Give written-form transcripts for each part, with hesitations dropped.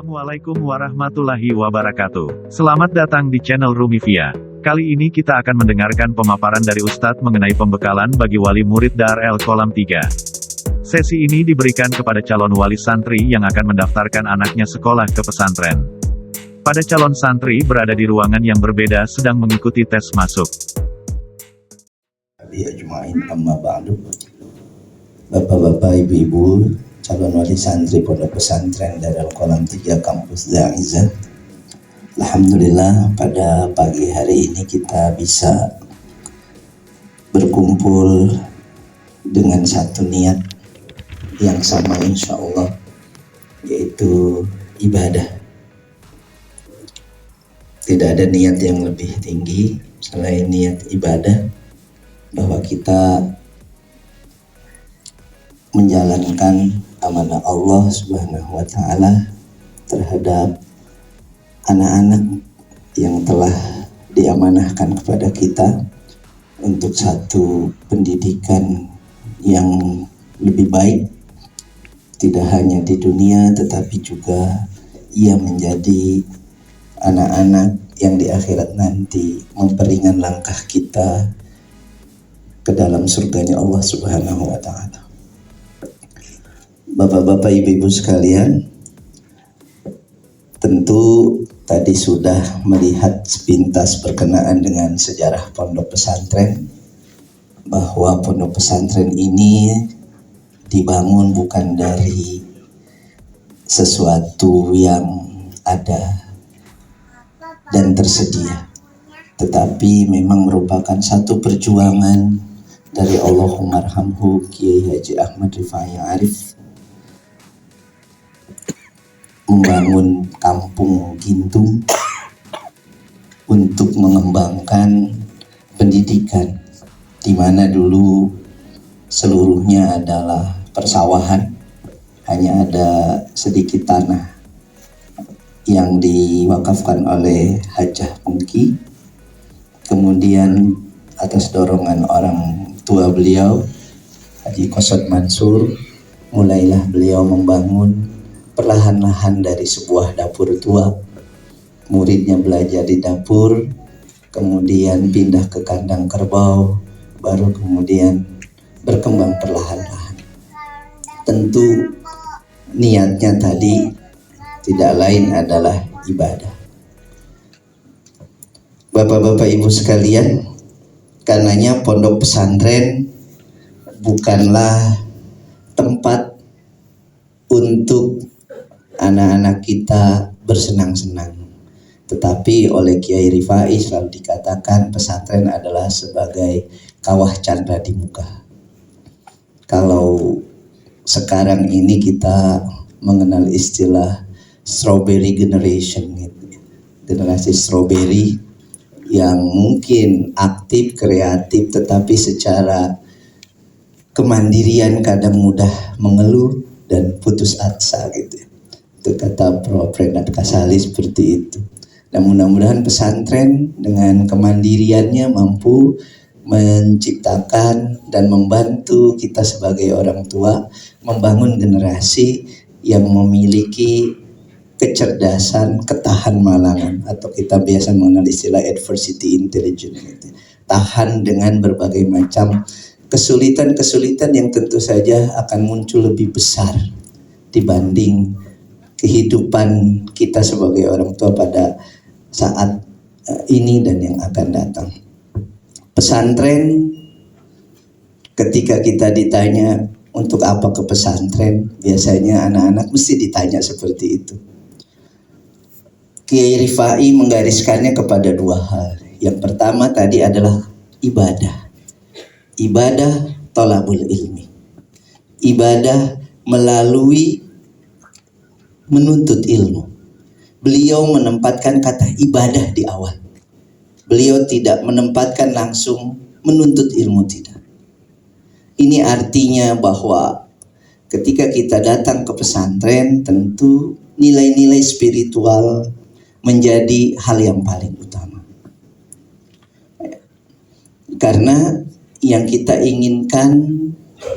Assalamualaikum warahmatullahi wabarakatuh. Selamat datang di channel Rumivia. Kali ini kita akan mendengarkan pemaparan dari Ustadz mengenai pembekalan bagi wali murid Dar El Qolam 3. Sesi ini diberikan kepada calon wali santri yang akan mendaftarkan anaknya sekolah ke pesantren. Pada calon santri berada di ruangan yang berbeda sedang mengikuti tes masuk. Bapak-bapak, ibu-ibu, calon wali santri pondok pesantren Dar El Qolam 3 kampus Za'izah. Alhamdulillah pada pagi hari ini kita bisa berkumpul dengan satu niat yang sama insya Allah, yaitu ibadah. Tidak ada niat yang lebih tinggi selain niat ibadah, bahwa kita menjalankan amanah Allah Subhanahu wa Ta'ala terhadap anak-anak yang telah diamanahkan kepada kita untuk satu pendidikan yang lebih baik, tidak hanya di dunia tetapi juga ia menjadi anak-anak yang di akhirat nanti memperingan langkah kita ke dalam surganya Allah Subhanahu wa Ta'ala. Bapak-bapak, ibu-ibu sekalian, tentu tadi sudah melihat sepintas berkenaan dengan sejarah pondok pesantren, bahwa pondok pesantren ini dibangun bukan dari sesuatu yang ada dan tersedia, tetapi memang merupakan satu perjuangan dari Allahumarhamhu Kiai Haji Ahmad Rifai Arif membangun kampung Gintung untuk mengembangkan pendidikan, di mana dulu seluruhnya adalah persawahan, hanya ada sedikit tanah yang diwakafkan oleh Hajah Pungki. Kemudian atas dorongan orang tua beliau, Haji Qosod Mansur, mulailah beliau membangun perlahan-lahan dari sebuah dapur tua. Muridnya belajar di dapur, kemudian pindah ke kandang kerbau, baru kemudian berkembang perlahan-lahan. Tentu niatnya tadi tidak lain adalah ibadah. Bapak-bapak, ibu sekalian, karenanya pondok pesantren bukanlah tempat untuk anak-anak kita bersenang-senang, tetapi oleh Kiai Rifai selalu dikatakan pesantren adalah sebagai kawah candra di muka. Kalau sekarang ini kita mengenal istilah strawberry generation, gitu. Generasi strawberry yang mungkin aktif, kreatif, tetapi secara kemandirian kadang mudah mengeluh dan putus asa, gitu. Itu kata Prof. Renat Kasali seperti itu. Dan mudah-mudahan pesantren dengan kemandiriannya mampu menciptakan dan membantu kita sebagai orang tua membangun generasi yang memiliki kecerdasan, ketahan malangan, atau kita biasa mengenal istilah adversity intelligence, gitu. Tahan dengan berbagai macam kesulitan-kesulitan yang tentu saja akan muncul lebih besar dibanding kehidupan kita sebagai orang tua pada saat ini dan yang akan datang. Pesantren, ketika kita ditanya untuk apa ke pesantren, biasanya anak-anak mesti ditanya seperti itu. Kiai Rifai menggariskannya kepada dua hal. Yang pertama tadi adalah ibadah. Ibadah thalabul ilmi. Ibadah melalui menuntut ilmu. Beliau menempatkan kata ibadah di awal. Beliau tidak menempatkan langsung menuntut ilmu, tidak. Ini artinya bahwa ketika kita datang ke pesantren, tentu nilai-nilai spiritual menjadi hal yang paling utama. Karena yang kita inginkan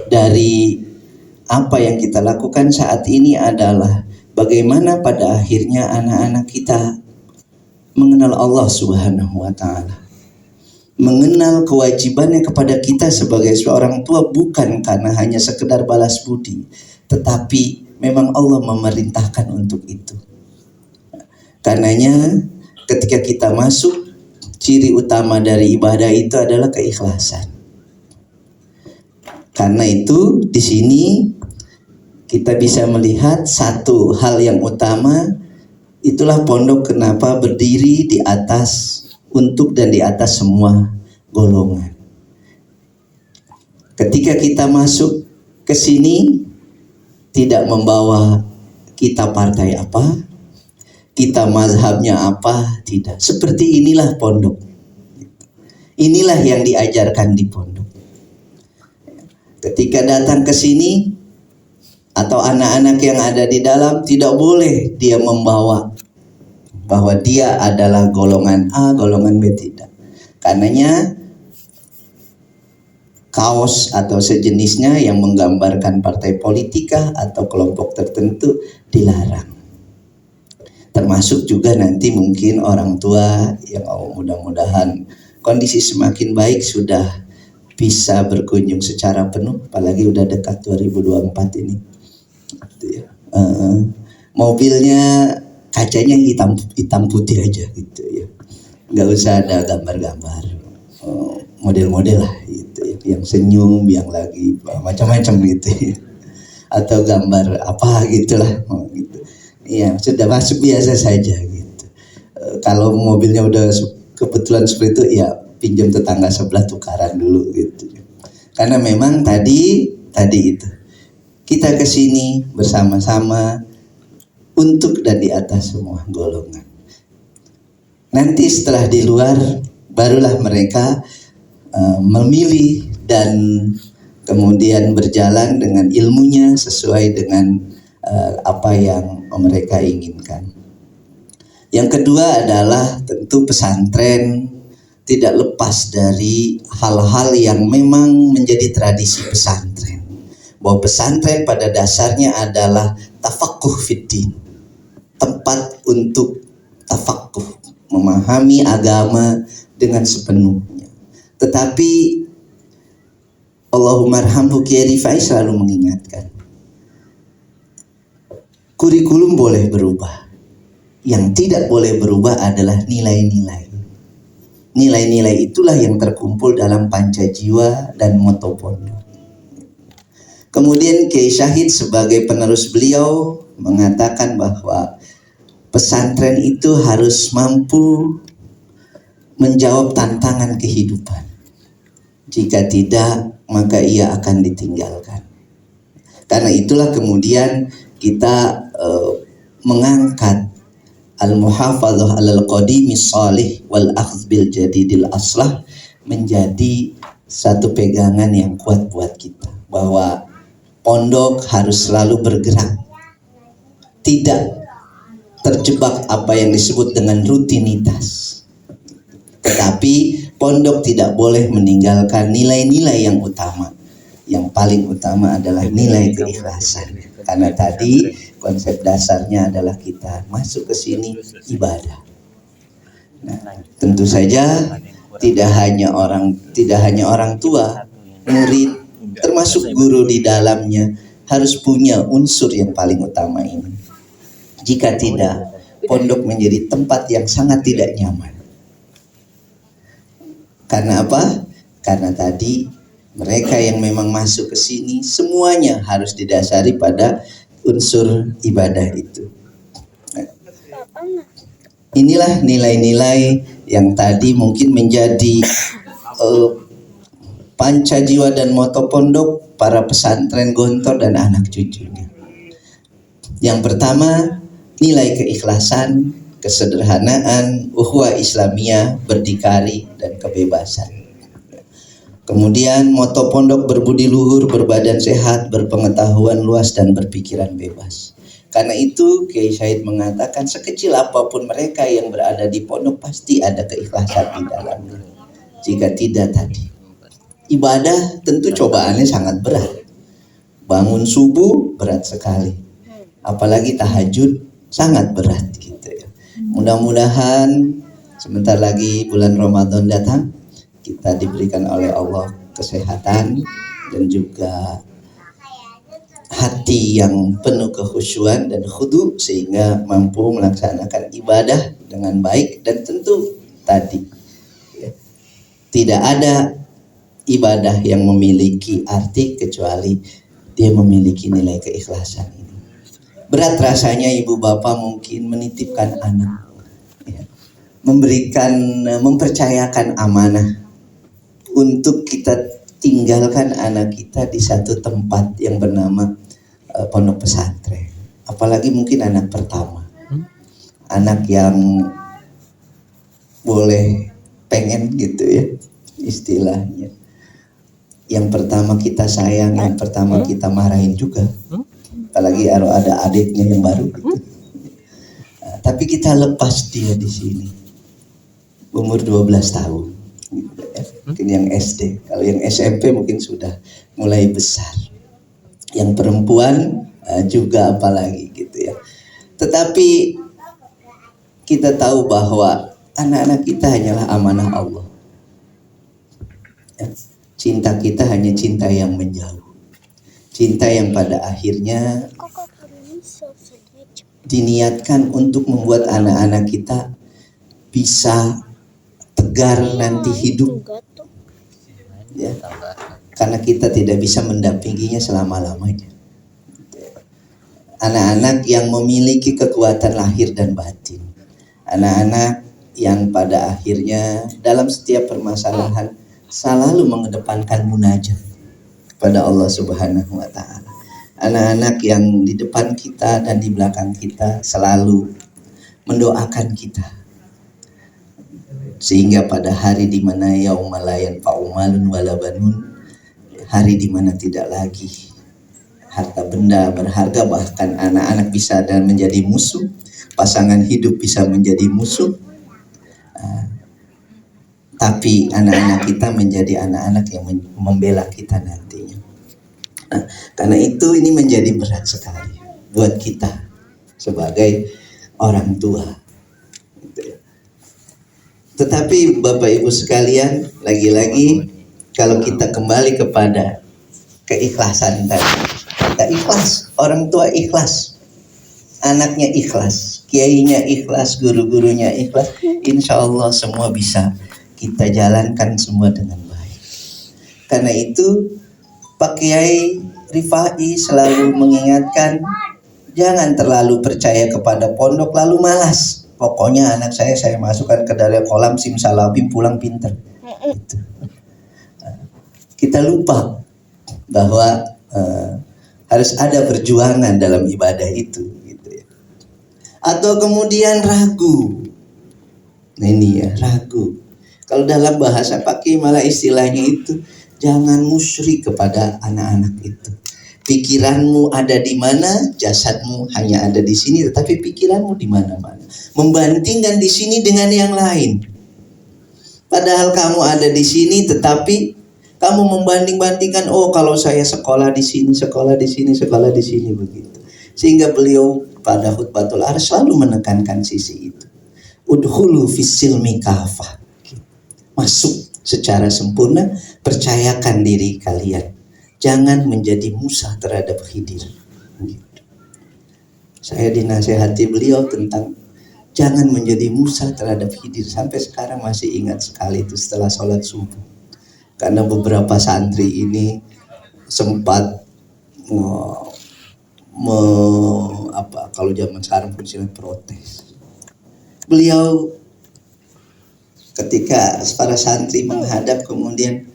dari apa yang kita lakukan saat ini adalah bagaimana pada akhirnya anak-anak kita mengenal Allah Subhanahu wa Ta'ala, mengenal kewajibannya kepada kita sebagai seorang tua, bukan karena hanya sekedar balas budi, tetapi memang Allah memerintahkan untuk itu. Karenanya ketika kita masuk, ciri utama dari ibadah itu adalah keikhlasan. Karena itu di sini kita bisa melihat satu hal yang utama, itulah pondok kenapa berdiri di atas, untuk dan di atas semua golongan. Ketika kita masuk ke sini, tidak membawa kita partai apa, kita mazhabnya apa, tidak. Seperti inilah pondok. Inilah yang diajarkan di pondok. Ketika datang ke sini, atau anak-anak yang ada di dalam, tidak boleh dia membawa bahwa dia adalah golongan A, golongan B, tidak. Karenanya kaos atau sejenisnya yang menggambarkan partai politika atau kelompok tertentu dilarang. Termasuk juga nanti mungkin orang tua yang mudah-mudahan kondisi semakin baik sudah bisa berkunjung secara penuh, apalagi udah dekat 2024 ini. Mobilnya kacanya hitam putih aja gitu ya, nggak usah ada gambar-gambar, model-model lah gitu ya, yang senyum, yang lagi macam-macam gitu ya, atau gambar apa gitulah gitu. Ya sudah masuk biasa saja gitu. Kalau mobilnya udah kebetulan seperti itu, ya pinjam tetangga sebelah tukaran dulu gitu. Karena memang tadi itu kita kesini bersama-sama untuk dan di atas semua golongan. Nanti setelah di luar barulah mereka memilih dan kemudian berjalan dengan ilmunya sesuai dengan apa yang mereka inginkan. Yang kedua adalah tentu pesantren tidak lepas dari hal-hal yang memang menjadi tradisi pesantren. Bahwa pesantren pada dasarnya adalah tafaqquh fiddin, tempat untuk tafaqquh, memahami agama dengan sepenuhnya. Tetapi Allahumma arhamhu Kiai Rifai selalu mengingatkan, kurikulum boleh berubah, yang tidak boleh berubah adalah nilai-nilai. Nilai-nilai itulah yang terkumpul dalam Pancajiwa dan Moto Pondok. Kemudian Kiai Syahid sebagai penerus beliau mengatakan bahwa pesantren itu harus mampu menjawab tantangan kehidupan. Jika tidak, maka ia akan ditinggalkan. Karena itulah kemudian kita mengangkat al-muhafadzah alal qadimi salih wal akhdh bil jadidil aslah menjadi satu pegangan yang kuat buat kita, bahwa pondok harus selalu bergerak, tidak terjebak apa yang disebut dengan rutinitas. Tetapi pondok tidak boleh meninggalkan nilai-nilai yang utama. Yang paling utama adalah nilai keikhlasan. Karena tadi konsep dasarnya adalah kita masuk ke sini ibadah. Nah, tentu saja tidak hanya orang tua, murid, termasuk guru di dalamnya harus punya unsur yang paling utama ini. Jika tidak, pondok menjadi tempat yang sangat tidak nyaman. Karena apa? Karena tadi mereka yang memang masuk ke sini semuanya harus didasari pada unsur ibadah itu. Nah, inilah nilai-nilai yang tadi mungkin menjadi Pancajiwa dan Moto Pondok para pesantren Gontor dan anak cucunya. Yang pertama, nilai keikhlasan, kesederhanaan, ukhuwah Islamiyah, berdikari dan kebebasan. Kemudian moto pondok berbudi luhur, berbadan sehat, berpengetahuan luas dan berpikiran bebas. Karena itu Kiai Syahid mengatakan sekecil apapun mereka yang berada di pondok pasti ada keikhlasan di dalamnya. Jika tidak tadi, ibadah tentu cobaannya sangat berat. Bangun subuh berat sekali. apalagi tahajud sangat berat gitu ya. Mudah-mudahan sebentar lagi bulan Ramadan datang, kita diberikan oleh Allah kesehatan dan juga hati yang penuh kekhusyuan dan khudu sehingga mampu melaksanakan ibadah dengan baik. Dan tentu tadi ya, tidak ada ibadah yang memiliki arti kecuali dia memiliki nilai keikhlasan ini. Berat rasanya ibu bapak mungkin menitipkan anak ya, mempercayakan amanah untuk kita tinggalkan anak kita di satu tempat yang bernama pondok pesantren. Apalagi mungkin anak pertama, anak yang boleh pengen gitu ya istilahnya. Yang pertama kita sayang, yang pertama kita marahin juga. Apalagi kalau ada adiknya yang baru gitu. Tapi kita lepas dia di sini umur 12 tahun gitu ya. Mungkin yang SD, kalau yang SMP mungkin sudah mulai besar. Yang perempuan juga apalagi gitu ya. Tetapi kita tahu bahwa anak-anak kita hanyalah amanah Allah ya. Cinta kita hanya cinta yang menjauh, cinta yang pada akhirnya diniatkan untuk membuat anak-anak kita bisa tegar nanti hidup ya, karena kita tidak bisa mendampinginya selama-lamanya. Anak-anak yang memiliki kekuatan lahir dan batin, anak-anak yang pada akhirnya dalam setiap permasalahan selalu mengedepankan munajat kepada Allah Subhanahu wa Ta'ala. Anak-anak yang di depan kita dan di belakang kita selalu mendoakan kita, sehingga pada hari di mana yaumala la yanfa'u malun wala banun, hari di mana tidak lagi harta benda berharga, bahkan anak-anak bisa dan menjadi musuh, pasangan hidup bisa menjadi musuh. Tapi anak-anak kita menjadi anak-anak yang membela kita nantinya. Nah, karena itu ini menjadi berat sekali buat kita sebagai orang tua. Tetapi Bapak Ibu sekalian, lagi-lagi kalau kita kembali kepada keikhlasan tadi, kita ikhlas, orang tua ikhlas, anaknya ikhlas, kiainya ikhlas, guru-gurunya ikhlas, insya Allah semua bisa kita jalankan semua dengan baik. Karena itu Pak Kiai Rifai selalu mengingatkan, jangan terlalu percaya kepada pondok lalu malas. Pokoknya anak saya masukkan ke dalam kolam simsalabim pulang pinter. Gitu. Kita lupa bahwa harus ada perjuangan dalam ibadah itu. Gitu ya. Atau kemudian ragu. Nah ini ya, ragu. Kalau dalam bahasa pakai malah istilahnya itu, jangan musyrik kepada anak-anak itu. Pikiranmu ada di mana, jasadmu hanya ada di sini, tetapi pikiranmu di mana-mana. Membandingkan di sini dengan yang lain. Padahal kamu ada di sini, tetapi kamu membanding-bandingkan, oh kalau saya sekolah di sini, sekolah di sini, sekolah di sini begitu. Sehingga beliau pada khutbatul ars selalu menekankan sisi itu. Udhulu fis-silmi kafah. Masuk secara sempurna, percayakan diri kalian. Jangan menjadi Musa terhadap Khidir. Saya dinasehati beliau tentang jangan menjadi Musa terhadap Khidir. Sampai sekarang masih ingat sekali itu setelah sholat subuh. Karena beberapa santri ini sempat kalau zaman sekarang pun silang protes. Beliau ketika para santri menghadap, kemudian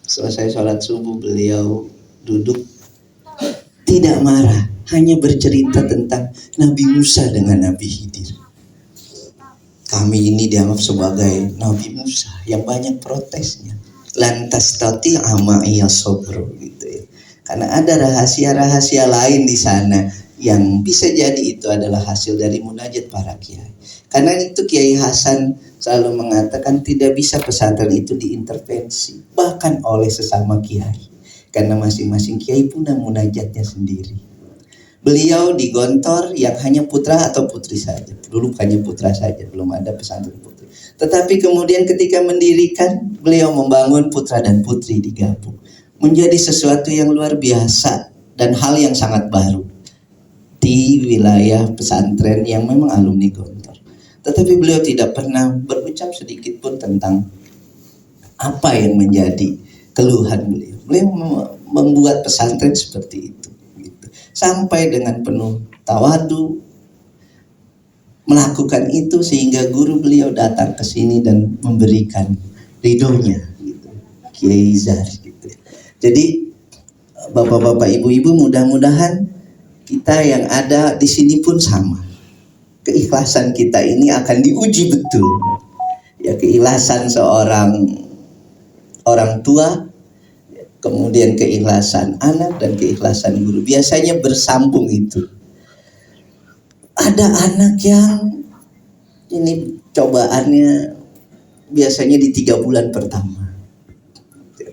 selesai sholat subuh beliau duduk, tidak marah, hanya bercerita tentang Nabi Musa dengan Nabi Khidir. Kami ini dianggap sebagai Nabi Musa yang banyak protesnya. Lantas tati ama'iya sobro gitu ya. Karena ada rahasia-rahasia lain di sana yang bisa jadi itu adalah hasil dari munajat para kiai. Karena itu Kiai Hasan selalu mengatakan tidak bisa pesantren itu diintervensi, bahkan oleh sesama kiai. Karena masing-masing kiai punya munajatnya sendiri. Beliau di Gontor yang hanya putra atau putri saja. Dulu hanya putra saja, belum ada pesantren putri. Tetapi kemudian ketika mendirikan, beliau membangun putra dan putri digabung. Menjadi sesuatu yang luar biasa dan hal yang sangat baru di wilayah pesantren yang memang alumni Gontor. Tetapi beliau tidak pernah berucap sedikit pun tentang apa yang menjadi keluhan beliau. Beliau membuat pesantren seperti itu. Sampai dengan penuh tawadu melakukan itu sehingga guru beliau datang ke sini dan memberikan ridhonya gitu. Kiai Zar gitu. Jadi bapak-bapak ibu-ibu, mudah-mudahan kita yang ada di sini pun sama. Keikhlasan kita ini akan diuji betul. Ya, keikhlasan seorang orang tua, kemudian keikhlasan anak dan keikhlasan guru biasanya bersambung itu. Ada anak yang ini cobaannya biasanya di 3 bulan pertama.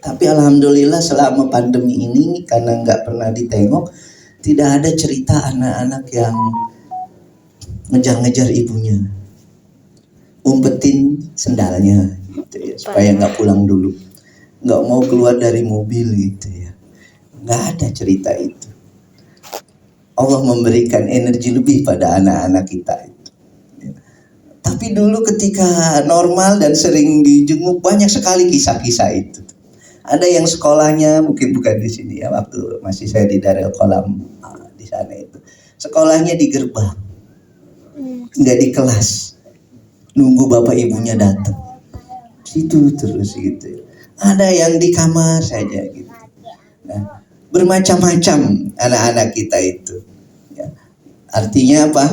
Tapi alhamdulillah selama pandemi ini karena nggak pernah ditengok, tidak ada cerita anak-anak yang ngejar-ngejar ibunya, umpetin sendalnya gitu ya, supaya nggak pulang dulu, nggak mau keluar dari mobil gitu ya. Nggak ada cerita itu. Allah memberikan energi lebih pada anak-anak kita itu. Tapi dulu ketika normal dan sering dijenguk, banyak sekali kisah-kisah itu. Ada yang sekolahnya mungkin bukan di sini ya, waktu masih saya di Darul Qolam di sana itu. Sekolahnya di gerbang, nggak di kelas, nunggu bapak ibunya datang. Situ terus gitu. Ada yang di kamar saja gitu. Nah, bermacam-macam anak-anak kita itu. Ya. Artinya apa?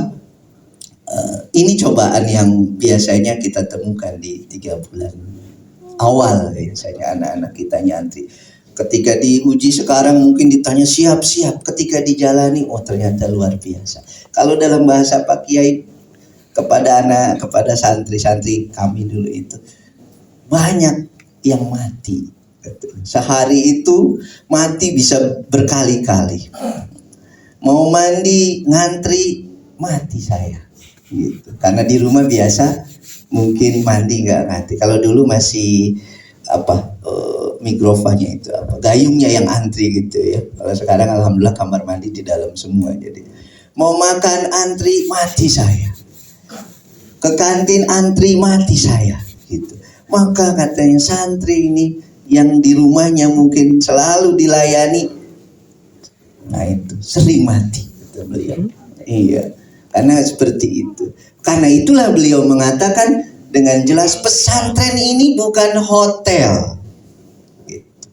Ini cobaan yang biasanya kita temukan di 3 bulan awal biasanya anak-anak kita nyantri. Ketika diuji sekarang mungkin ditanya siap-siap, ketika dijalani oh ternyata luar biasa. Kalau dalam bahasa Pak Kiai kepada santri-santri kami dulu itu, banyak yang mati. Sehari itu mati bisa berkali-kali. Mau mandi ngantri mati saya gitu. Karena di rumah biasa mungkin mandi nggak ngantri. Kalau dulu masih mikrofanya itu gayungnya yang antri gitu ya. Kalau sekarang alhamdulillah kamar mandi di dalam semua. Jadi mau makan antri mati saya, ke kantin antri mati saya gitu. Maka katanya santri ini yang di rumahnya mungkin selalu dilayani, nah itu sering mati kata beliau. Iya, karena seperti itu. Karena itulah beliau mengatakan dengan jelas pesantren ini bukan hotel. Gitu.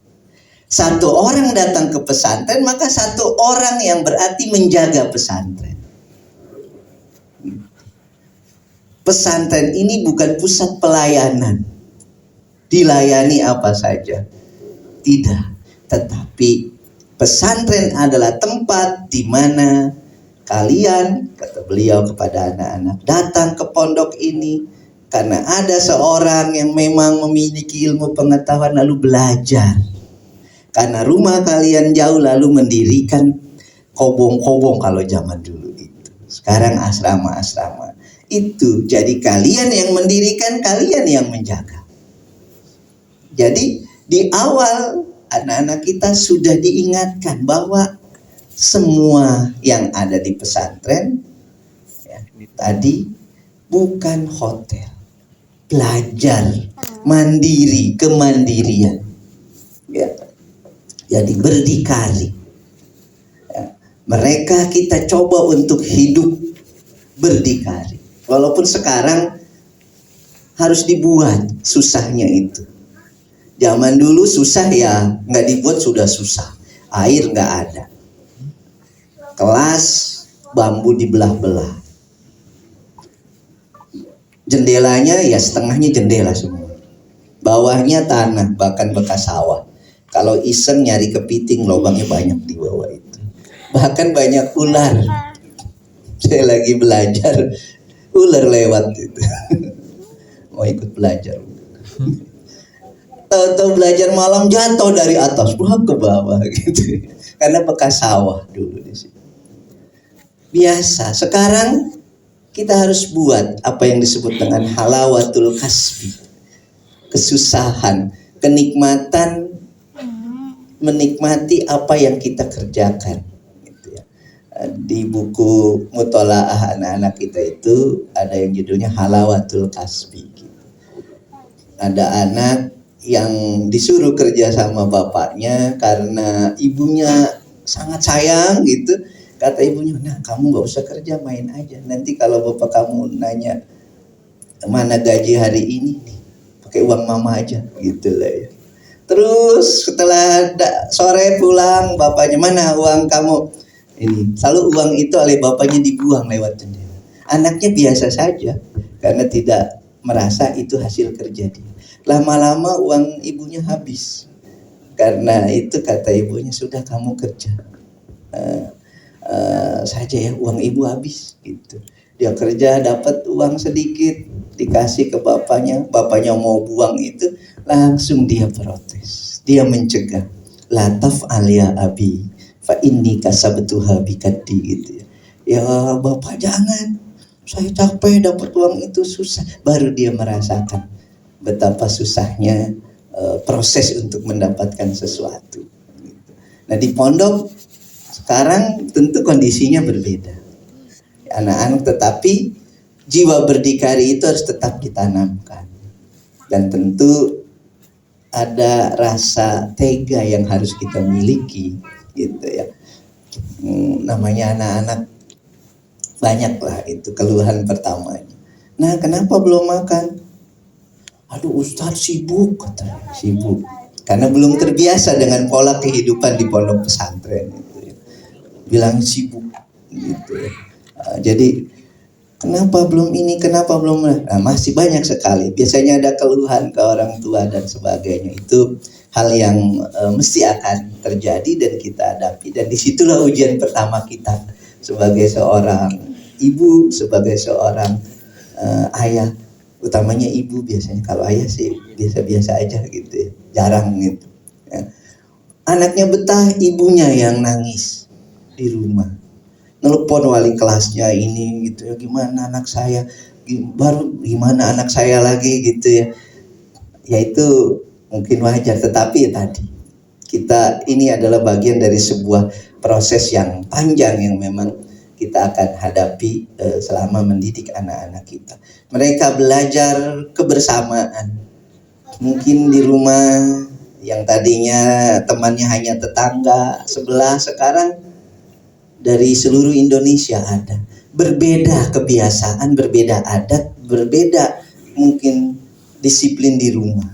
Satu orang datang ke pesantren, maka satu orang yang berarti menjaga pesantren. Pesantren ini bukan pusat pelayanan, dilayani apa saja, tidak. Tetapi pesantren adalah tempat di mana kalian, kata beliau kepada anak-anak, datang ke pondok ini karena ada seorang yang memang memiliki ilmu pengetahuan lalu belajar. Karena rumah kalian jauh lalu mendirikan kobong-kobong kalau zaman dulu itu. Sekarang asrama-asrama. Itu jadi kalian yang mendirikan, kalian yang menjaga. Jadi di awal anak-anak kita sudah diingatkan bahwa semua yang ada di pesantren ya, tadi bukan hotel. Belajar mandiri, kemandirian. Ya. Jadi berdikari. Ya. Mereka kita coba untuk hidup berdikari. Walaupun sekarang harus dibuat susahnya itu. Zaman dulu susah ya, nggak dibuat sudah susah. Air nggak ada. Kelas bambu dibelah-belah. Jendelanya ya setengahnya jendela semua. Bawahnya tanah, bahkan bekas sawah. Kalau iseng nyari kepiting, lubangnya banyak di bawah itu. Bahkan banyak ular. Saya lagi belajar, ular lewat itu. Mau ikut belajar. Tahu-tahu belajar malam jatuh dari atas ke bawah gitu. Karena bekas sawah dulu di sini. biasa. Sekarang kita harus buat apa yang disebut dengan halawatul kasbi, kesusahan, kenikmatan menikmati apa yang kita kerjakan gitu ya. Di buku mutolaah anak-anak kita itu ada yang judulnya halawatul kasbi gitu. Ada anak yang disuruh kerja sama bapaknya karena ibunya sangat sayang gitu. Kata ibunya, nah kamu gak usah kerja, main aja. Nanti kalau bapak kamu nanya mana gaji hari ini nih, pakai uang mama aja gitu lah ya. Terus setelah sore pulang, bapaknya, mana uang kamu? Ini selalu uang itu oleh bapaknya dibuang lewat jendela. Anaknya biasa saja karena tidak merasa itu hasil kerja dia. Lama-lama uang ibunya habis. Karena itu kata ibunya, sudah kamu kerja saja ya, uang ibu habis gitu. Dia kerja dapat uang sedikit, dikasih ke bapaknya, bapaknya mau buang itu, langsung dia protes, dia mencegah, lataf alia abi fa inni kasabtuha bikaddi gitu ya. Ya bapak jangan, saya capek dapat uang itu susah. Baru dia merasakan betapa susahnya proses untuk mendapatkan sesuatu gitu. Nah di pondok sekarang tentu kondisinya berbeda anak-anak, tetapi jiwa berdikari itu harus tetap ditanamkan. Dan tentu ada rasa tega yang harus kita miliki gitu ya. Namanya anak-anak banyak lah itu keluhan pertamanya. Nah kenapa belum makan? Aduh Ustadz sibuk katanya. Sibuk karena belum terbiasa dengan pola kehidupan di pondok pesantren gitu ya. Bilang sibuk gitu ya. Jadi kenapa belum ini, kenapa belum, nah, masih banyak sekali. Biasanya ada keluhan ke orang tua dan sebagainya. Itu hal yang mesti akan terjadi dan kita hadapi. Dan disitulah ujian pertama kita sebagai seorang ibu, sebagai seorang ayah. Utamanya ibu biasanya, kalau ayah sih biasa-biasa aja gitu ya, jarang gitu ya. Anaknya betah, ibunya yang nangis di rumah, nelpon wali kelasnya ini gitu ya, gimana anak saya, baru gimana anak saya lagi gitu ya. Ya itu mungkin wajar, tetapi ya tadi kita ini adalah bagian dari sebuah proses yang panjang yang memang kita akan hadapi selama mendidik anak-anak kita. Mereka belajar kebersamaan. Mungkin di rumah yang tadinya temannya hanya tetangga sebelah, sekarang dari seluruh Indonesia ada. Berbeda kebiasaan, berbeda adat, berbeda mungkin disiplin di rumah.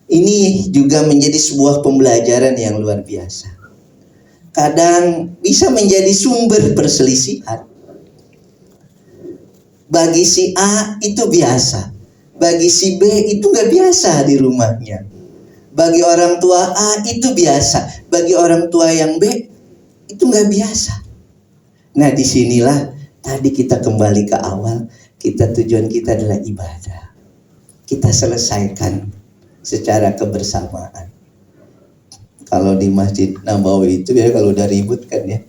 Ini juga menjadi sebuah pembelajaran yang luar biasa. Kadang bisa menjadi sumber perselisihan. Bagi si A itu biasa, bagi si B itu nggak biasa di rumahnya. Bagi orang tua A itu biasa, bagi orang tua yang B itu nggak biasa. Nah disinilah tadi kita kembali ke awal, tujuan kita adalah ibadah. Kita selesaikan secara kebersamaan. Kalau di Masjid Nabawi itu ya kalau udah ribut kan ya,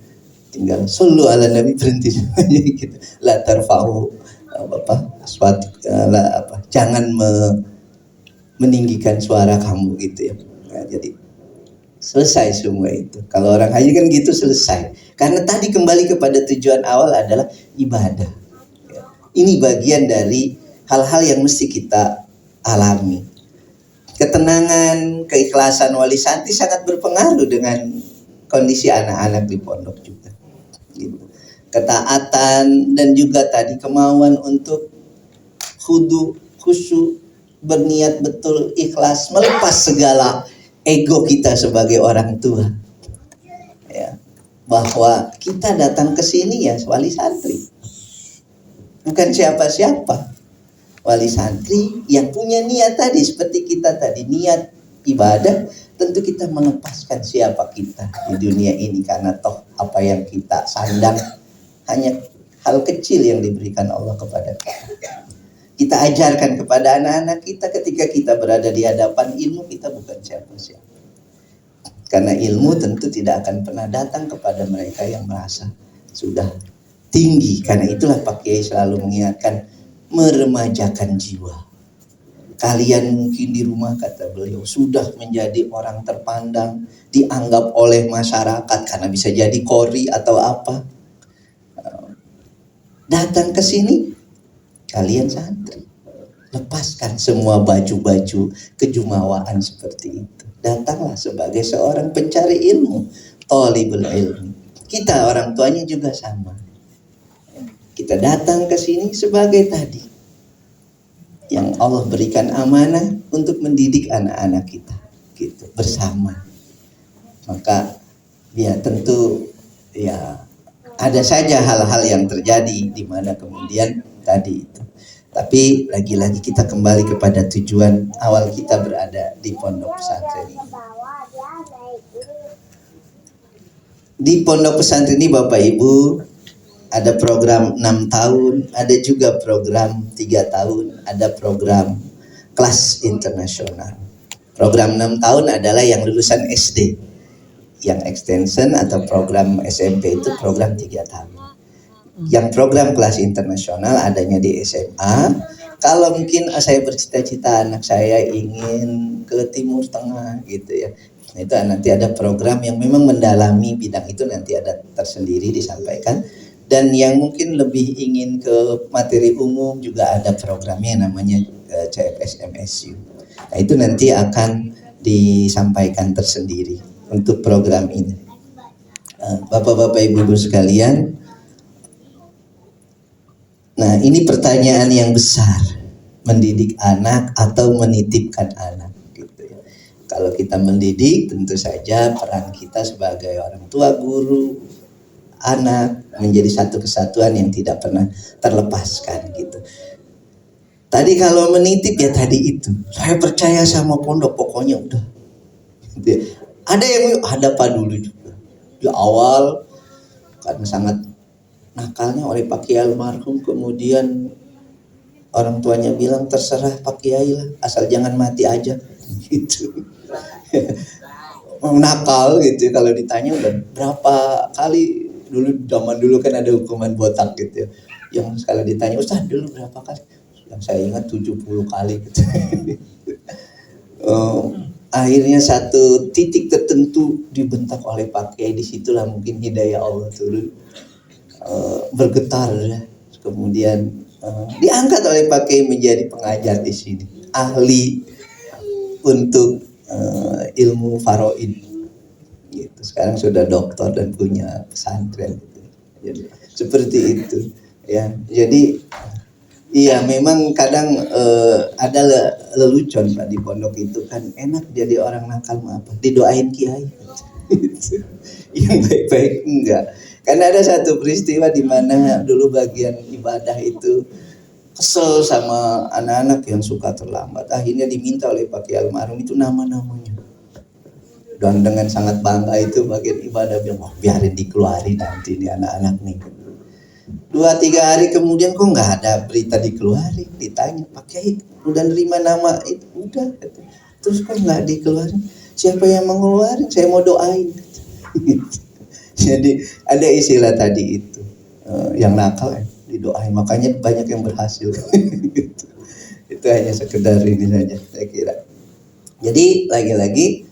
tinggal shollu ala Nabi, berhenti semuanya gitu. La tarfa'u jangan meninggikan suara kamu gitu ya. Nah, jadi selesai semua itu. Kalau orang haji kan gitu selesai. Karena tadi kembali kepada tujuan awal adalah ibadah. Ya. Ini bagian dari hal-hal yang mesti kita alami. Ketenangan, keikhlasan wali santri sangat berpengaruh dengan kondisi anak-anak di pondok juga. Gitu. Ketaatan dan juga tadi kemauan untuk khusyuk, berniat betul, ikhlas, melepas segala ego kita sebagai orang tua. Ya, bahwa kita datang ke sini ya wali santri, bukan siapa-siapa. Wali santri yang punya niat tadi seperti kita tadi, niat ibadah, tentu kita melepaskan siapa kita di dunia ini karena toh apa yang kita sandang hanya hal kecil yang diberikan Allah kepada kita. Kita ajarkan kepada anak-anak kita ketika kita berada di hadapan ilmu, kita bukan siapa-siapa. Karena ilmu tentu tidak akan pernah datang kepada mereka yang merasa sudah tinggi. Karena itulah Pak Kiai selalu mengingatkan meremajakan jiwa. Kalian mungkin di rumah, kata beliau, sudah menjadi orang terpandang, dianggap oleh masyarakat karena bisa jadi kori atau apa. Datang ke sini, kalian santri, lepaskan semua baju-baju kejumawaan seperti itu. Datanglah sebagai seorang pencari ilmu, thalibul ilmi. Kita orang tuanya juga sama. Kita datang ke sini sebagai tadi yang Allah berikan amanah untuk mendidik anak-anak kita, gitu, bersama. Maka ya tentu ya ada saja hal-hal yang terjadi di mana kemudian tadi itu. Tapi lagi-lagi kita kembali kepada tujuan awal kita berada di pondok pesantren ini. Di pondok pesantren ini Bapak Ibu ada program 6 tahun, ada juga program 3 tahun, ada program kelas internasional. Program 6 tahun adalah yang lulusan SD. Yang extension atau program SMP itu program 3 tahun. Yang program kelas internasional adanya di SMA. Kalau mungkin saya bercita-cita anak saya ingin ke Timur Tengah gitu ya. Nah, itu nanti ada program yang memang mendalami bidang itu, nanti ada tersendiri disampaikan. Dan yang mungkin lebih ingin ke materi umum juga ada programnya namanya CFS MSU. Nah, itu nanti akan disampaikan tersendiri untuk program ini. Bapak-bapak, ibu-ibu sekalian, nah ini pertanyaan yang besar, mendidik anak atau menitipkan anak gitu ya. Kalau kita mendidik, tentu saja peran kita sebagai orang tua, guru, anak menjadi satu kesatuan yang tidak pernah terlepaskan gitu. Tadi kalau menitip ya tadi itu, saya percaya sama pondok, pokoknya udah gitu. Ada yang ada Pak dulu juga di awal karena sangat nakalnya oleh Pak Kiai almarhum, kemudian orang tuanya bilang terserah Pak Kiai lah, asal jangan mati aja gitu. Nakal gitu, kalau ditanya udah berapa kali. Dulu zaman dulu kan ada hukuman botak gitu ya. Yang sekali ditanya, Ustaz dulu berapa kali? Yang saya ingat 70 kali gitu. Akhirnya satu titik tertentu dibentak oleh Pak Kiai, disitulah mungkin hidayah Allah turun, bergetar ya. Kemudian diangkat oleh Pak Kiai menjadi pengajar di sini, ahli untuk ilmu faraid. Gitu. Sekarang sudah doktor dan punya pesantren gitu. Jadi seperti itu ya. Jadi iya memang kadang ada lelucon Pak di pondok itu kan, enak jadi orang nakal mah apa didoain kiai gitu. Yang baik-baik enggak. Karena ada satu peristiwa di mana dulu bagian ibadah itu kesel sama anak-anak yang suka terlambat. Akhirnya diminta oleh Pak Kiai almarhum itu nama-namanya. Dan dengan sangat bangga itu bagian ibadah bilang, oh biarin dikeluarin nanti nih anak-anak nih. 2-3 hari kemudian kok nggak ada berita dikeluarin. Ditanya, Pak Kiai udah nerima nama itu? Udah. Terus kok nggak dikeluarin? Siapa yang mau ngeluarin? Saya mau doain. Jadi ada istilah tadi itu, yang nakal ya, didoain. Makanya banyak yang berhasil. Itu hanya sekedar ini saja saya kira. Jadi lagi-lagi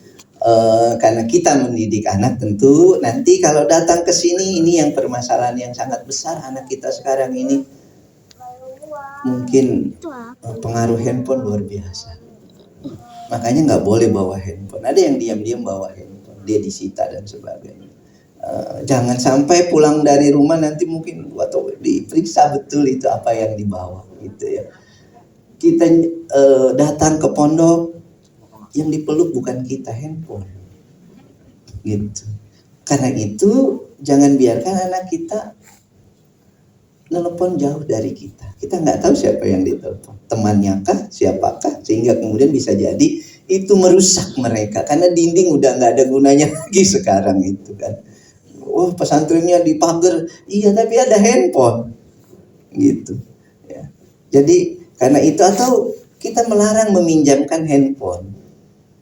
karena kita mendidik anak, tentu nanti kalau datang ke sini ini yang permasalahan yang sangat besar anak kita sekarang ini, mungkin pengaruh handphone luar biasa. Makanya nggak boleh bawa handphone. Ada yang diam-diam bawa handphone, dia disita dan sebagainya. Jangan sampai pulang dari rumah nanti mungkin atau diperiksa betul itu apa yang dibawa gitu ya. Kita datang ke pondok, yang dipeluk bukan kita, handphone gitu. Karena itu jangan biarkan anak kita nelpon jauh dari kita. Kita nggak tahu siapa yang ditelepon, temannya kah, siapakah, sehingga kemudian bisa jadi itu merusak mereka. Karena dinding udah nggak ada gunanya lagi sekarang itu kan. Wah, pesantrennya di pagar, iya tapi ada handphone gitu ya. Jadi karena itu, atau kita melarang meminjamkan handphone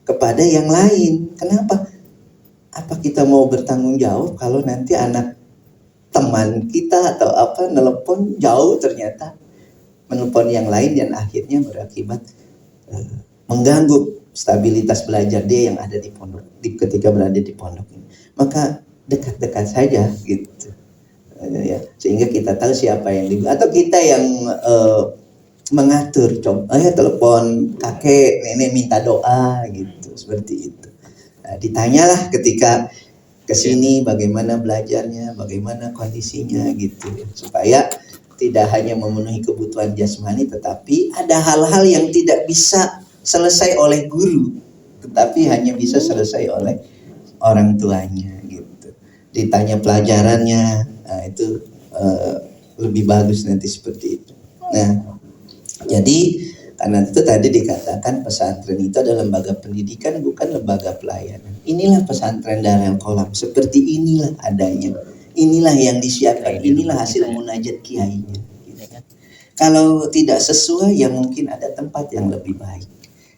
kepada yang lain. Kenapa? Apa kita mau bertanggung jawab kalau nanti anak teman kita atau apa nelpon jauh, ternyata menelpon yang lain dan akhirnya berakibat mengganggu stabilitas belajar dia yang ada di pondok ketika berada di pondok ini. Maka dekat-dekat saja gitu ya, sehingga kita tahu siapa yang atau kita yang mengatur, coba telepon kakek nenek minta doa gitu, seperti itu. Nah, ditanyalah ketika kesini bagaimana belajarnya, bagaimana kondisinya gitu, supaya tidak hanya memenuhi kebutuhan jasmani, tetapi ada hal-hal yang tidak bisa selesai oleh guru, tetapi hanya bisa selesai oleh orang tuanya gitu. Ditanya pelajarannya, nah itu lebih bagus nanti seperti itu. Nah, jadi karena itu tadi dikatakan pesantren itu adalah lembaga pendidikan, bukan lembaga pelayanan. Inilah pesantren Darul Qolam, seperti inilah adanya. Inilah yang disiapkan, inilah hasil munajat kiainya. Kalau tidak sesuai, ya mungkin ada tempat yang lebih baik,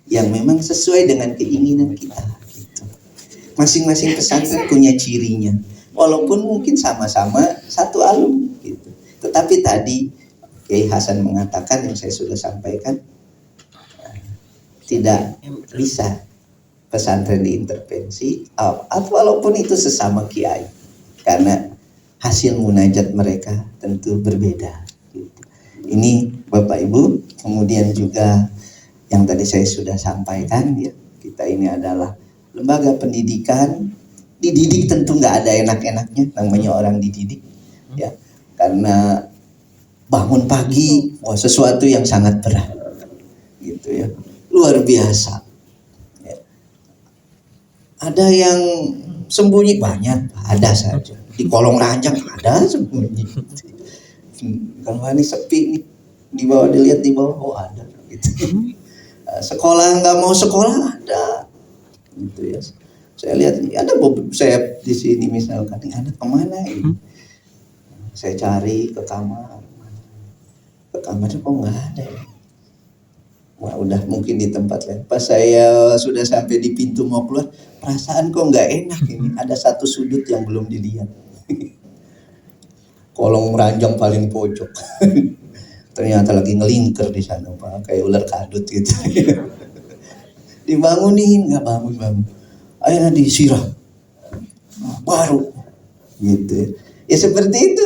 yang memang sesuai dengan keinginan kita. Gitu. Masing-masing pesantren punya cirinya, walaupun mungkin sama-sama satu alum. Gitu. Tetapi tadi Kiai Hasan mengatakan yang saya sudah sampaikan, tidak bisa pesantren diintervensi, atau walaupun itu sesama kiai, karena hasil munajat mereka tentu berbeda. Gitu. Ini Bapak Ibu, kemudian juga yang tadi saya sudah sampaikan ya, kita ini adalah lembaga pendidikan, dididik tentu nggak ada enak-enaknya, namanya orang dididik ya, karena bangun pagi, wah sesuatu yang sangat berat, gitu ya, luar biasa. Ya. Ada yang sembunyi banyak, ada saja. Di kolong ranjang ada sembunyi. Kalau ini sepi nih, di bawah dilihat di bawah, oh ada, gitu. Sekolah nggak mau sekolah ada, gitu ya. Saya lihat ada saya di sini misalkan, ada kemana ini? Saya cari ke kamarnya kok nggak ada ya. Wah udah mungkin di tempat lain. Pas saya sudah sampai di pintu mau keluar, perasaan kok nggak enak ini. Ada satu sudut yang belum dilihat. Kolong ranjang paling pojok. Ternyata lagi ngelingker di sana, Pak, kayak ular kadut gitu. Dibangunin nggak bangun. Akhirnya disiram. Baru gitu. Ya seperti itu.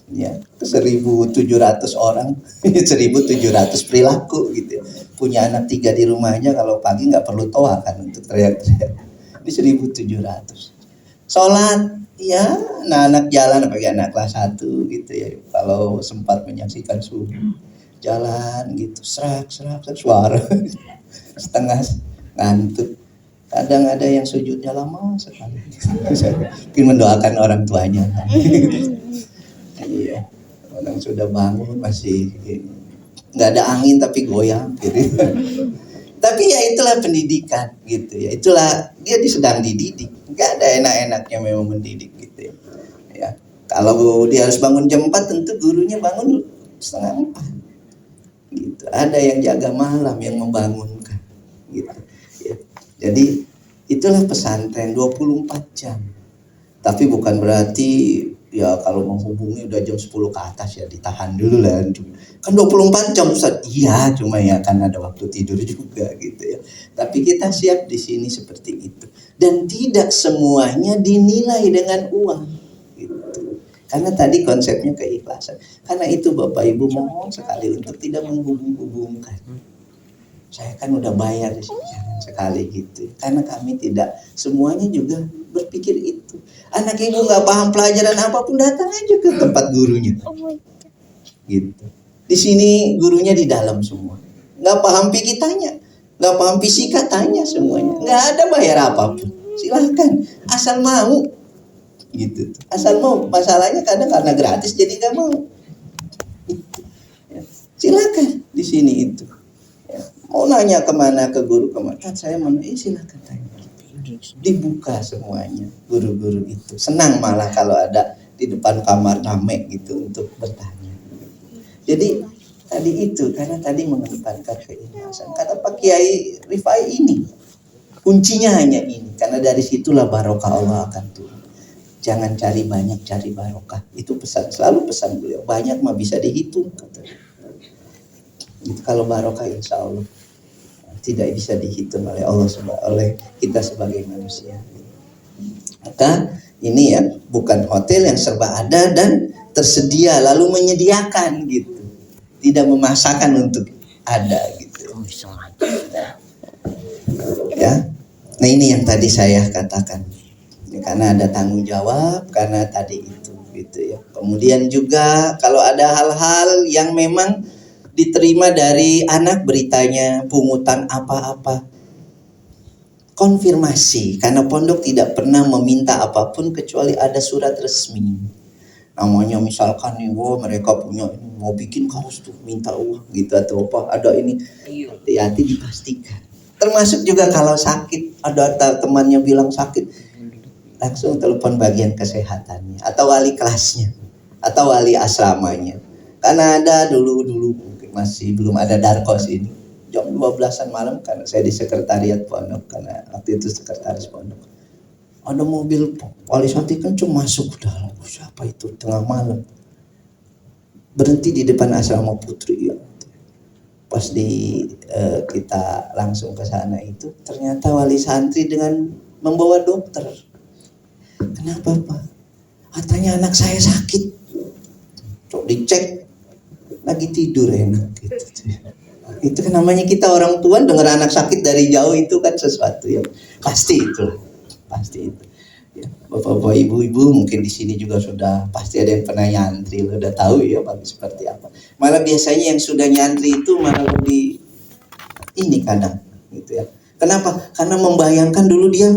Ya, 1.700 orang, 1.700 perilaku gitu. Punya anak 3 di rumahnya, kalau pagi nggak perlu toa kan untuk teriak-teriak. Ini 1.700. Sholat, ya, anak jalan apalagi anak kelas 1 gitu ya. Kalau sempat menyaksikan subuh, jalan gitu, serak suara setengah ngantuk. Kadang ada yang sujudnya lama sekali. Mungkin mendoakan orang tuanya. Iya, orang sudah bangun masih nggak ada angin tapi goyang gitu. Tapi ya itulah pendidikan gitu ya. Itulah dia sedang dididik. Nggak ada enak-enaknya memang mendidik gitu ya. Ya. Kalau dia harus bangun jam 4 tentu gurunya bangun setengah 4. Gitu. Ada yang jaga malam yang membangunkan gitu. Ya. Jadi itulah pesantren 24 jam. Tapi bukan berarti ya kalau menghubungi udah jam 10 ke atas ya ditahan dulu lah. Kan 24 jam Ustaz. Iya, cuma ya kan ada waktu tidur juga gitu ya. Tapi kita siap di sini seperti itu. Dan tidak semuanya dinilai dengan uang gitu. Karena tadi konsepnya keikhlasan. Karena itu Bapak Ibu mohon sekali untuk tidak menghubung-hubungkan. Saya kan udah bayar di sini, jangan sekali gitu. Karena kami tidak semuanya juga berpikir itu. Anak ibu nggak paham pelajaran apapun datang aja ke tempat gurunya. Gitu. Di sini gurunya di dalam semua. Nggak paham fikih tanya, nggak paham fisika tanya semuanya. Nggak ada bayar apapun. Silahkan, asal mau. Gitu. Asal mau. Masalahnya kadang karena gratis jadi nggak mau. Silakan di sini itu. Mau nanya kemana ke guru kemana? Kan saya mau silakan tanya. Dibuka semuanya guru-guru itu. Senang malah kalau ada di depan kamar rame gitu untuk bertanya. Jadi tadi itu karena tadi mengedepankan keikhlasan. Kata Pak Kiai Rifai ini kuncinya hanya ini. Karena dari situlah barokah Allah akan turun. Jangan cari banyak, cari barokah. Itu pesan, selalu pesan beliau. Banyak mah bisa dihitung. Itu kalau barokah insya Allah tidak bisa dihitung oleh Allah, oleh kita sebagai manusia. Maka ini ya bukan hotel yang serba ada dan tersedia lalu menyediakan gitu, tidak memaksakan untuk ada gitu ya. Nah ini yang tadi saya katakan, karena ada tanggung jawab, karena tadi itu gitu ya. Kemudian juga kalau ada hal-hal yang memang diterima dari anak, beritanya pungutan apa-apa, konfirmasi, karena pondok tidak pernah meminta apapun kecuali ada surat resmi. Namanya misalkan nih, mereka punya mau bikin kaos tuh minta uang gitu atau apa, ada ini, hati-hati dipastikan. Termasuk juga kalau sakit, ada temannya bilang sakit, langsung telepon bagian kesehatannya atau wali kelasnya atau wali asramanya. Karena ada dulu masih belum ada Darkos ini, jam 12-an malam, karena saya di sekretariat pondok, karena waktu itu sekretaris pondok, ada mobil wali santri kenceng masuk ke dalam. Siapa itu tengah malam, berhenti di depan asrama putri ya. Pas kita langsung ke sana itu, ternyata wali santri dengan membawa dokter. Kenapa Pak? Katanya anak saya sakit. Coba dicek, lagi tidur enak gitu. Itu kan namanya kita orang tua dengar anak sakit dari jauh, itu kan sesuatu yang pasti itu. Ya, bapak-bapak, ibu-ibu mungkin di sini juga sudah pasti ada yang pernah nyantri, udah tahu ya bagus seperti apa. Malah biasanya yang sudah nyantri itu malah lebih ini kadang gitu ya. Kenapa? Karena membayangkan dulu dia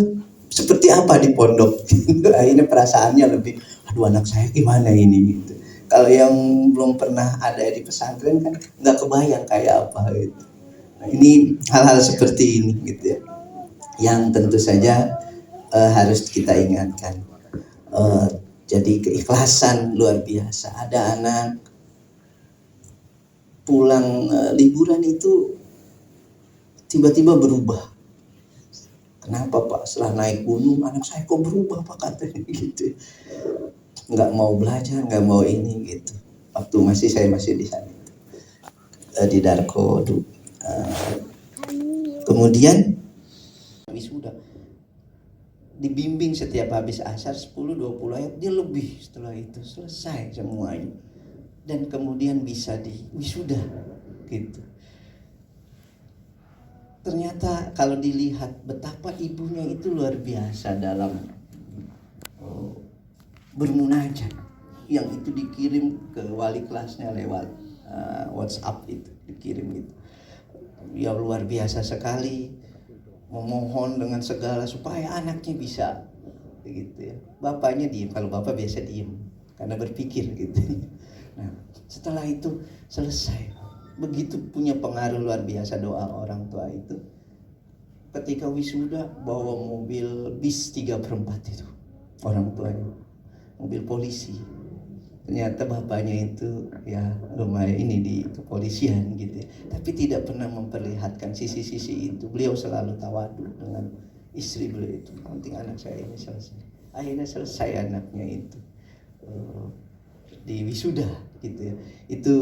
seperti apa di pondok. Akhirnya perasaannya lebih, aduh anak saya gimana ini gitu. Kalau yang belum pernah ada di pesantren kan nggak kebayang kayak apa gitu. Nah, ini hal-hal seperti ini gitu ya, yang tentu saja harus kita ingatkan. Jadi keikhlasan luar biasa. Ada anak pulang liburan itu tiba-tiba berubah. Kenapa Pak? Setelah naik gunung anak saya kok berubah Pak, katanya gitu. Nggak mau belajar, nggak mau ini gitu. Waktu saya masih di sana di Darko. Kemudian wisuda dibimbing setiap habis asar 10-20 ayat, dia lebih, setelah itu selesai semuanya dan kemudian bisa di wisuda gitu. Ternyata kalau dilihat betapa ibunya itu luar biasa dalam bermunajat, yang itu dikirim ke wali kelasnya lewat WhatsApp, itu dikirim gitu. Ya luar biasa sekali, memohon dengan segala supaya anaknya bisa gitu ya. Bapaknya diem, kalau bapak biasa diem karena berpikir gitu. Nah setelah itu selesai, begitu punya pengaruh luar biasa doa orang tua itu. Ketika wisuda bawa mobil bis 3/4 itu orang tuanya, mobil polisi. Ternyata bapaknya itu ya lumayan ini di kepolisian gitu ya. Tapi tidak pernah memperlihatkan sisi-sisi itu. Beliau selalu tawadu dengan istri beliau itu. Penting anak saya ini selesai. Akhirnya selesai anaknya itu di wisuda gitu ya. Itu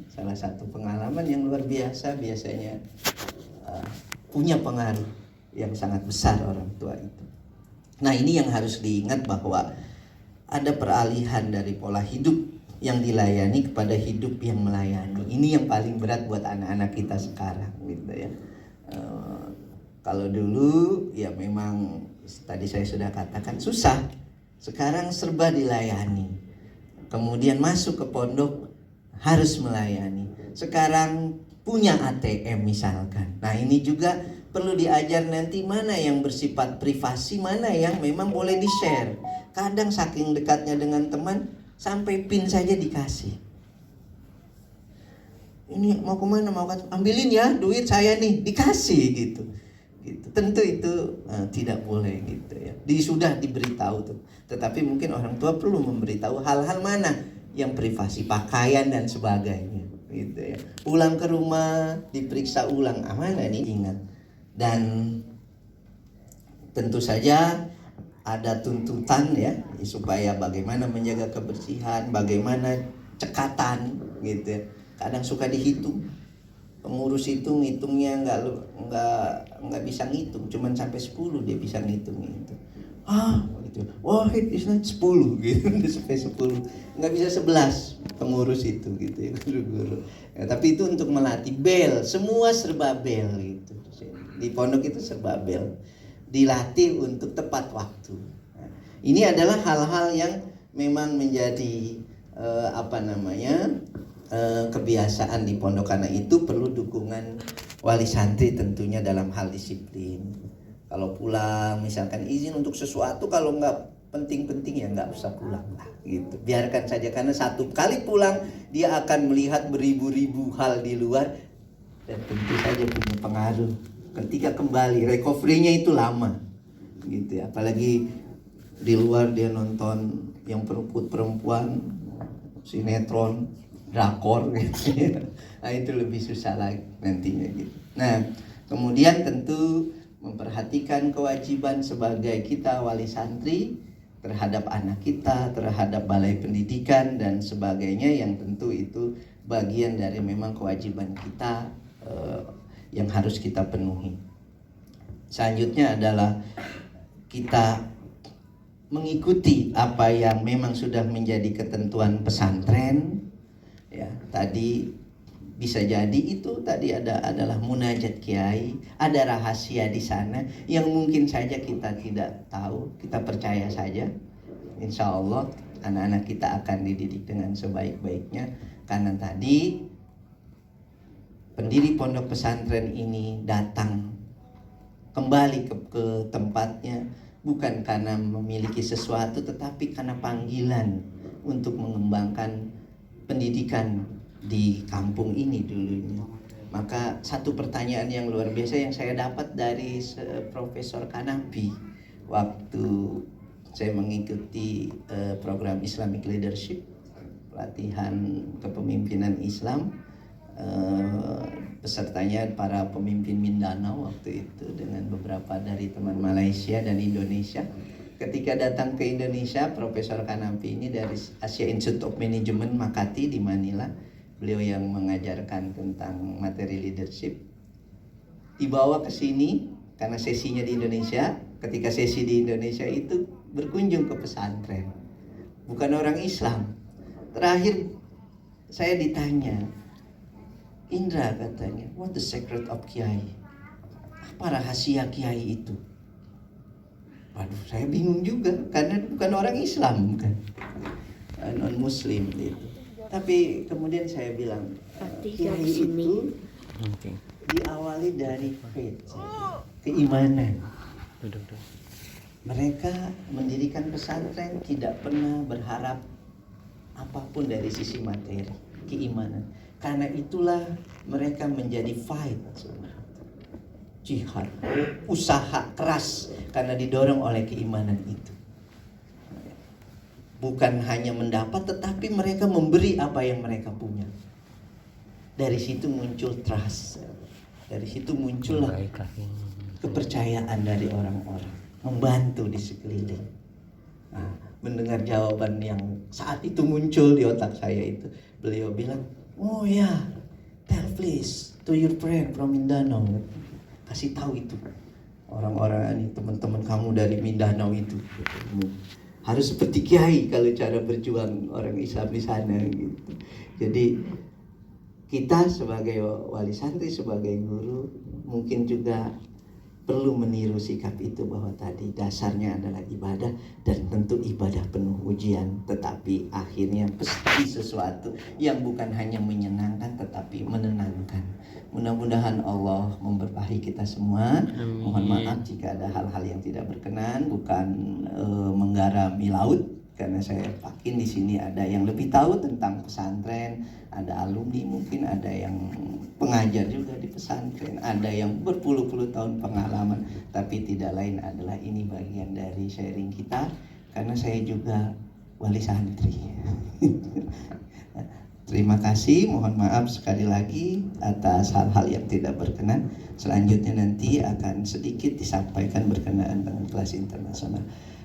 salah satu pengalaman yang luar biasa, biasanya punya pengaruh yang sangat besar orang tua itu. Nah ini yang harus diingat, bahwa ada peralihan dari pola hidup yang dilayani kepada hidup yang melayani. Ini yang paling berat buat anak-anak kita sekarang gitu ya. Kalau dulu ya memang tadi saya sudah katakan susah. Sekarang serba dilayani. Kemudian masuk ke pondok harus melayani. Sekarang punya ATM misalkan. Nah ini juga perlu diajar nanti mana yang bersifat privasi, mana yang memang boleh di-share. Kadang saking dekatnya dengan teman sampai PIN saja dikasih. Ini mau kemana, mau ambilin ya duit saya nih, dikasih gitu. Tentu itu tidak boleh gitu ya. Sudah diberitahu tuh. Tetapi mungkin orang tua perlu memberitahu hal-hal mana yang privasi, pakaian dan sebagainya gitu ya. Pulang ke rumah diperiksa ulang, aman nih, ingat. Dan tentu saja ada tuntutan ya, supaya bagaimana menjaga kebersihan, bagaimana cekatan gitu ya. Kadang suka dihitung, pengurus itu ngitungnya nggak bisa ngitung, cuman sampai 10 dia bisa ngitung itu. Gitu. Wahid isna 10 gitu, sampai 10, nggak bisa 11 pengurus itu gitu ya, guru-guru. Ya, tapi itu untuk melatih bel, semua serba bel gitu. Di pondok itu serba bel, dilatih untuk tepat waktu. Nah, ini adalah hal-hal yang memang menjadi kebiasaan di pondok, karena itu perlu dukungan wali santri tentunya dalam hal disiplin. Kalau pulang misalkan izin untuk sesuatu, kalau nggak penting-penting ya nggak usah pulang lah gitu, biarkan saja, karena satu kali pulang dia akan melihat beribu-ribu hal di luar dan tentu saja punya pengaruh. Ketika kembali recovery-nya itu lama gitu ya, apalagi di luar dia nonton yang perempuan, sinetron, drakor gitu ya. Nah itu lebih susah lagi nantinya gitu. Nah kemudian tentu memperhatikan kewajiban sebagai kita wali santri terhadap anak kita, terhadap balai pendidikan dan sebagainya, yang tentu itu bagian dari memang kewajiban kita yang harus kita penuhi. Selanjutnya adalah kita mengikuti apa yang memang sudah menjadi ketentuan pesantren. Ya, tadi bisa jadi itu tadi adalah munajat kiai, ada rahasia di sana yang mungkin saja kita tidak tahu, kita percaya saja. Insya Allah anak-anak kita akan dididik dengan sebaik-baiknya, karena tadi pendiri pondok pesantren ini datang kembali ke tempatnya bukan karena memiliki sesuatu, tetapi karena panggilan untuk mengembangkan pendidikan di kampung ini dulunya. Maka satu pertanyaan yang luar biasa yang saya dapat dari Profesor Kanapi waktu saya mengikuti program Islamic Leadership, pelatihan kepemimpinan Islam, pesertanya para pemimpin Mindanao waktu itu dengan beberapa dari teman Malaysia dan Indonesia. Ketika datang ke Indonesia, Profesor Kanapi ini dari Asia Institute of Management Makati di Manila, beliau yang mengajarkan tentang materi leadership, dibawa ke sini karena sesinya di Indonesia. Ketika sesi di Indonesia itu berkunjung ke pesantren, bukan orang Islam. Terakhir saya ditanya, Indra katanya, what the secret of Kiai? Apa rahasia Kiai itu? Waduh, saya bingung juga karena bukan orang Islam kan, non Muslim gitu. Tapi kemudian saya bilang, Kiai itu diawali dari faith, keimanan. Mereka mendirikan pesantren tidak pernah berharap apapun dari sisi materi, keimanan. Karena itulah mereka menjadi fight, jihad, usaha keras karena didorong oleh keimanan itu. Bukan hanya mendapat, tetapi mereka memberi apa yang mereka punya. Dari situ muncul trust, dari situ muncullah kepercayaan dari orang-orang, membantu di sekeliling. Nah, mendengar jawaban yang saat itu muncul di otak saya itu, beliau bilang, oh ya, tell please to your friend from Mindanao, kasih tahu itu orang-orang ini, teman-teman kamu dari Mindanao itu harus seperti Kiai kalau cara berjuang orang Islam di sana gitu. Jadi kita sebagai wali santri, sebagai guru mungkin juga perlu meniru sikap itu, bahwa tadi dasarnya adalah ibadah, dan tentu ibadah penuh ujian, tetapi akhirnya pasti sesuatu yang bukan hanya menyenangkan tetapi menenangkan. Mudah-mudahan Allah memberkahi kita semua. Amin. Mohon maaf jika ada hal-hal yang tidak berkenan, bukan menggarami laut, karena saya yakin di sini ada yang lebih tahu tentang pesantren, ada alumni, mungkin ada yang pengajar juga di pesantren, ada yang berpuluh-puluh tahun pengalaman, tapi tidak lain adalah ini bagian dari sharing kita, karena saya juga wali santri. Terima kasih, mohon maaf sekali lagi atas hal-hal yang tidak berkenan. Selanjutnya nanti akan sedikit disampaikan berkenaan dengan kelas internasional.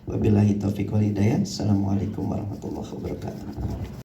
Wabillahi taufiq wal hidayah. Assalamualaikum warahmatullahi wabarakatuh.